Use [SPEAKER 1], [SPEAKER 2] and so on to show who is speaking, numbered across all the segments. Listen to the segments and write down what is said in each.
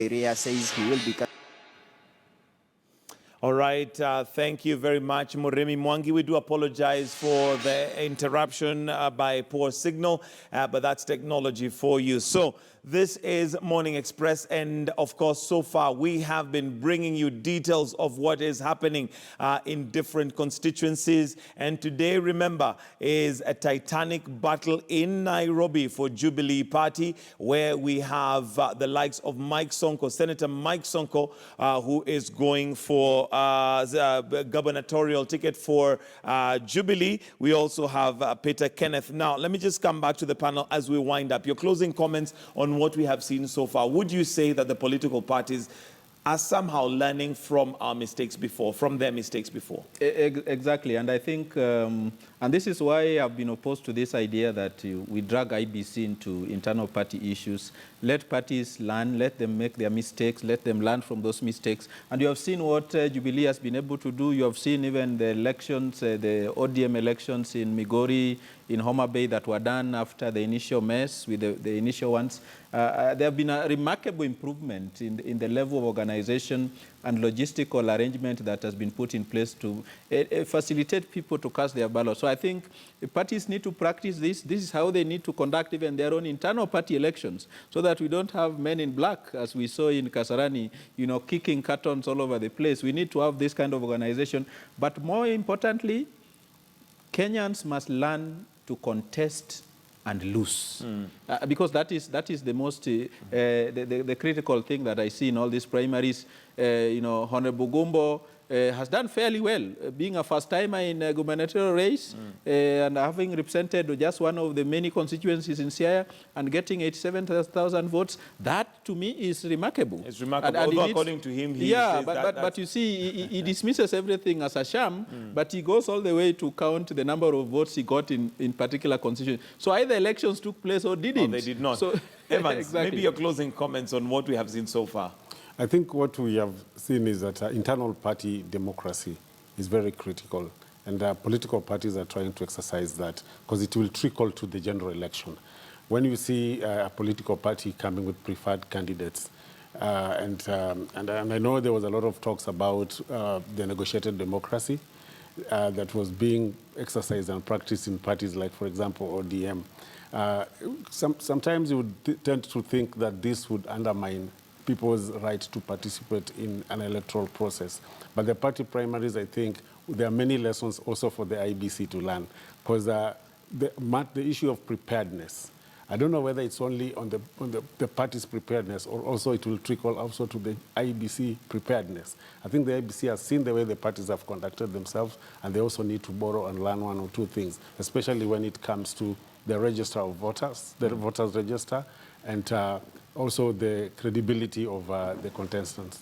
[SPEAKER 1] area says he will be.
[SPEAKER 2] All right, thank you very much, Muremi Mwangi. We do apologize for the interruption by poor signal, but that's technology for you. So this is Morning Express, and of course, so far we have been bringing you details of what is happening in different constituencies. And today, remember, is a titanic battle in Nairobi for Jubilee Party, where we have the likes of Mike Sonko, Senator Mike Sonko, who is going for the gubernatorial ticket for Jubilee. We also have Peter Kenneth. Now, let me just come back to the panel as we wind up. Your closing comments on what we have seen so far. Would you say that the political parties are somehow learning from our mistakes before, from their mistakes before?
[SPEAKER 3] Exactly, and I think, and this is why I've been opposed to this idea that we drag IEBC into internal party issues. Let parties learn, let them make their mistakes, let them learn from those mistakes. And you have seen what Jubilee has been able to do. You have seen even the elections, the ODM elections in Migori, in Homa Bay that were done after the initial mess with the initial ones. There have been a remarkable improvement in the level of organization and logistical arrangement that has been put in place to facilitate people to cast their ballot. So I think the parties need to practice this. This is how they need to conduct even their own internal party elections, so that we don't have men in black, as we saw in Kasarani, kicking cartons all over the place. We need to have this kind of organization. But more importantly, Kenyans must learn to contest and lose, because that is the most the critical thing that I see in all these primaries. Honorable Gumbo has done fairly well, being a first-timer in a gubernatorial race and having represented just one of the many constituencies in Siaya and getting 87,000 votes. That, to me, is remarkable.
[SPEAKER 2] It's remarkable, although according to him,
[SPEAKER 3] but you see, he dismisses everything as a sham, but he goes all the way to count the number of votes he got in particular constituencies. So either elections took place or didn't.
[SPEAKER 2] Oh, they did not.
[SPEAKER 3] So,
[SPEAKER 2] Evans,
[SPEAKER 3] exactly.
[SPEAKER 2] Maybe your closing comments on what we have seen so far.
[SPEAKER 4] I think what we have seen is that internal party democracy is very critical, and political parties are trying to exercise that because it will trickle to the general election. When you see a political party coming with preferred candidates, and I know there was a lot of talks about the negotiated democracy that was being exercised and practiced in parties like, for example, ODM. Sometimes you would tend to think that this would undermine people's right to participate in an electoral process. But the party primaries, I think, there are many lessons also for the IEBC to learn, because the issue of preparedness, I don't know whether it's only on the party's preparedness or also it will trickle also to the IEBC preparedness. I think the IEBC has seen the way the parties have conducted themselves, and they also need to borrow and learn one or two things, especially when it comes to the register of voters, the voters register, and also the credibility of the contestants.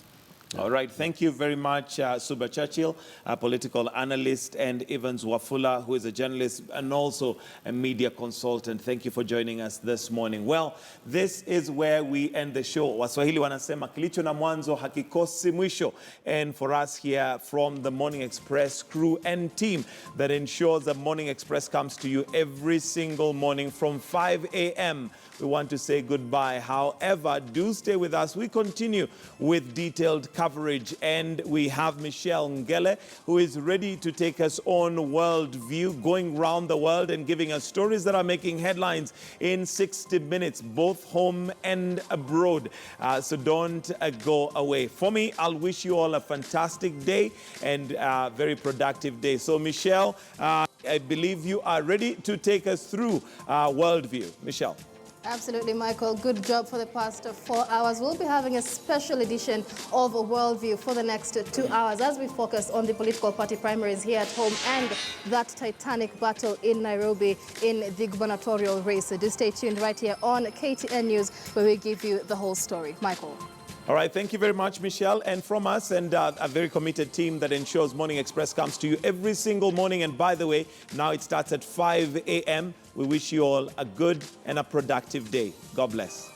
[SPEAKER 2] All right, thank you very much, Suba Churchill, a political analyst, and Evans Wafula, who is a journalist and also a media consultant. Thank you for joining us this morning. Well, this is where we end the show. Waswahili wanasema kilicho na mwanzo hakikosi mwisho. And for us here from the Morning Express crew and team that ensures the Morning Express comes to you every single morning from 5 a.m., we want to say goodbye. However, do stay with us. We continue with detailed coverage, and we have Michelle Ngele, who is ready to take us on World View, going around the world and giving us stories that are making headlines in 60 minutes, both home and abroad. So don't go away. For me, I'll wish you all a fantastic day and a very productive day. So Michelle, I believe you are ready to take us through World View. Michelle.
[SPEAKER 5] Absolutely, Michael. Good job for the past 4 hours. We'll be having a special edition of Worldview for the next 2 hours as we focus on the political party primaries here at home and that titanic battle in Nairobi in the gubernatorial race. So do stay tuned right here on KTN News, where we give you the whole story. Michael.
[SPEAKER 2] All right, thank you very much, Michelle. And from us and a very committed team that ensures Morning Express comes to you every single morning. And by the way, now it starts at 5 a.m. We wish you all a good and a productive day. God bless.